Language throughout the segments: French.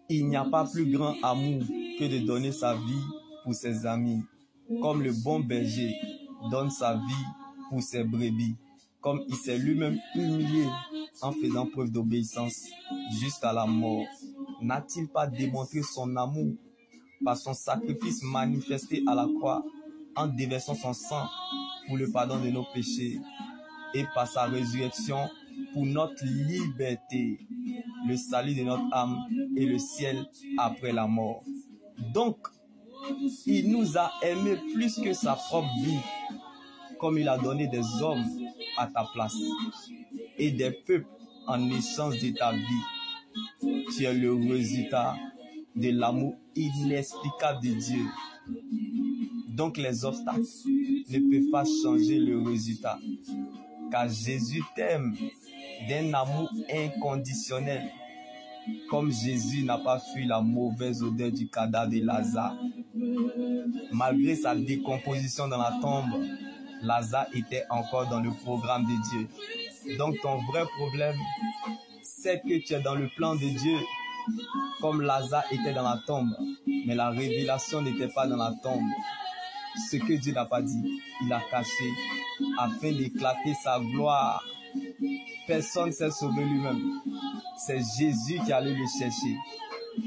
Il n'y a pas plus grand amour que de donner sa vie pour ses amis, comme le bon berger donne sa vie pour ses brebis, comme il s'est lui-même humilié en faisant preuve d'obéissance jusqu'à la mort. N'a-t-il pas démontré son amour par son sacrifice manifesté à la croix en déversant son sang pour le pardon de nos péchés et par sa résurrection pour notre liberté, le salut de notre âme et le ciel après la mort. Donc, il nous a aimés plus que sa propre vie, comme il a donné des hommes à ta place et des peuples en échange de ta vie. Tu es le résultat de l'amour inexplicable de Dieu. Donc les obstacles ne peuvent pas changer le résultat, car Jésus t'aime d'un amour inconditionnel, comme Jésus n'a pas fui la mauvaise odeur du cadavre de Lazare. Malgré sa décomposition dans la tombe, Lazare était encore dans le programme de Dieu. Donc ton vrai problème, c'est que tu es dans le plan de Dieu, comme Lazare était dans la tombe, mais la révélation n'était pas dans la tombe. Ce que Dieu n'a pas dit, il a caché afin d'éclater sa gloire. Personne ne s'est sauvé lui-même. C'est Jésus qui allait le chercher.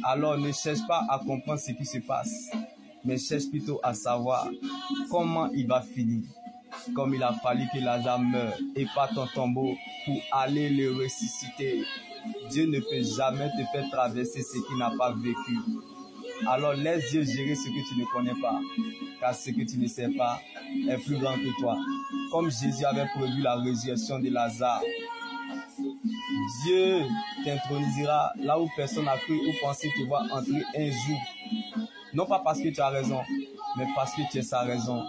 Alors ne cherche pas à comprendre ce qui se passe, mais cherche plutôt à savoir comment il va finir. Comme il a fallu que Lazare meure et pas ton tombeau pour aller le ressusciter. Dieu ne peut jamais te faire traverser ce qu'il n'a pas vécu. Alors laisse Dieu gérer ce que tu ne connais pas, car ce que tu ne sais pas est plus grand que toi. Comme Jésus avait prévu la résurrection de Lazare, Dieu t'intronisera là où personne n'a cru ou pensé te voir entrer un jour. Non pas parce que tu as raison, mais parce que tu es sa raison.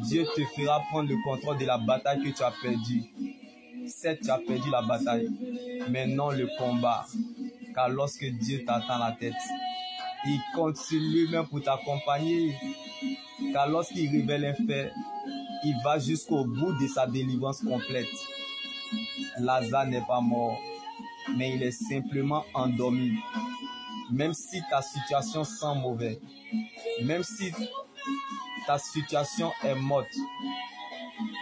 Dieu te fera prendre le contrôle de la bataille que tu as perdue. Certes, tu as perdu la bataille, mais non le combat. Car lorsque Dieu t'attend la tête, il compte sur lui-même pour t'accompagner. Car lorsqu'il révèle un fait, il va jusqu'au bout de sa délivrance complète. Lazare n'est pas mort, mais il est simplement endormi. Même si ta situation sent mauvais, même si ta situation est morte,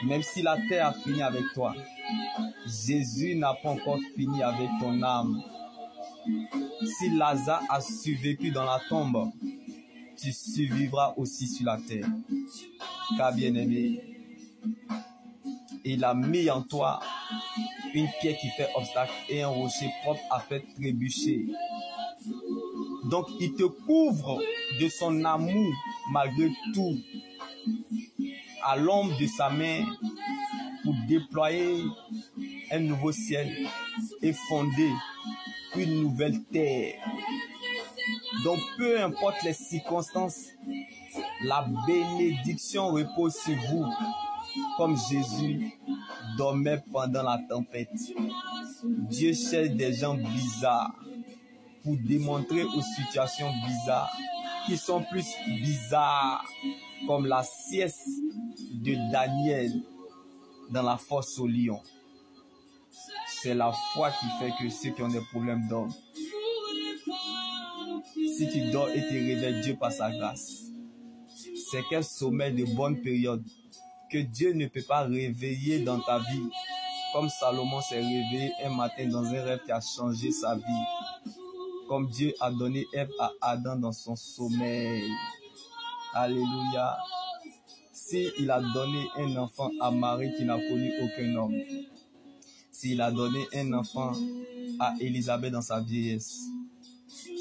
même si la terre a fini avec toi, Jésus n'a pas encore fini avec ton âme. Si Lazare a survécu dans la tombe, tu survivras aussi sur la terre. Car bien-aimé, il a mis en toi une pierre qui fait obstacle et un rocher propre à faire trébucher. Donc il te couvre de son amour malgré tout, à l'ombre de sa main, pour déployer un nouveau ciel et fonder une nouvelle terre. Donc peu importe les circonstances, la bénédiction repose sur vous, comme Jésus dormait pendant la tempête. Dieu cherche des gens bizarres pour démontrer aux situations bizarres qui sont plus bizarres, comme la sieste de Daniel dans la fosse au lion. C'est la foi qui fait que ceux qui ont des problèmes dorment. Si tu dors et te réveilles, Dieu par sa grâce. C'est quel sommeil de bonne période que Dieu ne peut pas réveiller dans ta vie, comme Salomon s'est réveillé un matin dans un rêve qui a changé sa vie, comme Dieu a donné Ève à Adam dans son sommeil. Alléluia. S'il a donné un enfant à Marie qui n'a connu aucun homme, s'il a donné un enfant à Élisabeth dans sa vieillesse,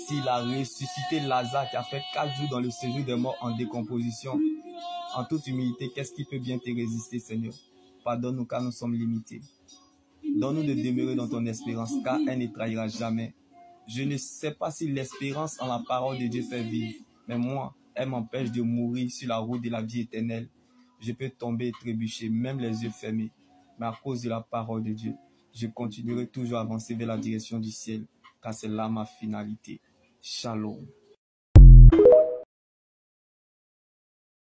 s'il a ressuscité Lazare qui a fait 4 jours dans le séjour des morts en décomposition, en toute humilité, qu'est-ce qui peut bien te résister, Seigneur? Pardonne-nous car nous sommes limités. Donne-nous de demeurer dans ton espérance, car elle ne trahira jamais. Je ne sais pas si l'espérance en la parole de Dieu fait vivre, mais moi, elle m'empêche de mourir sur la route de la vie éternelle. Je peux tomber et trébucher, même les yeux fermés, mais à cause de la parole de Dieu, je continuerai toujours à avancer vers la direction du ciel, car c'est là ma finalité. Shalom.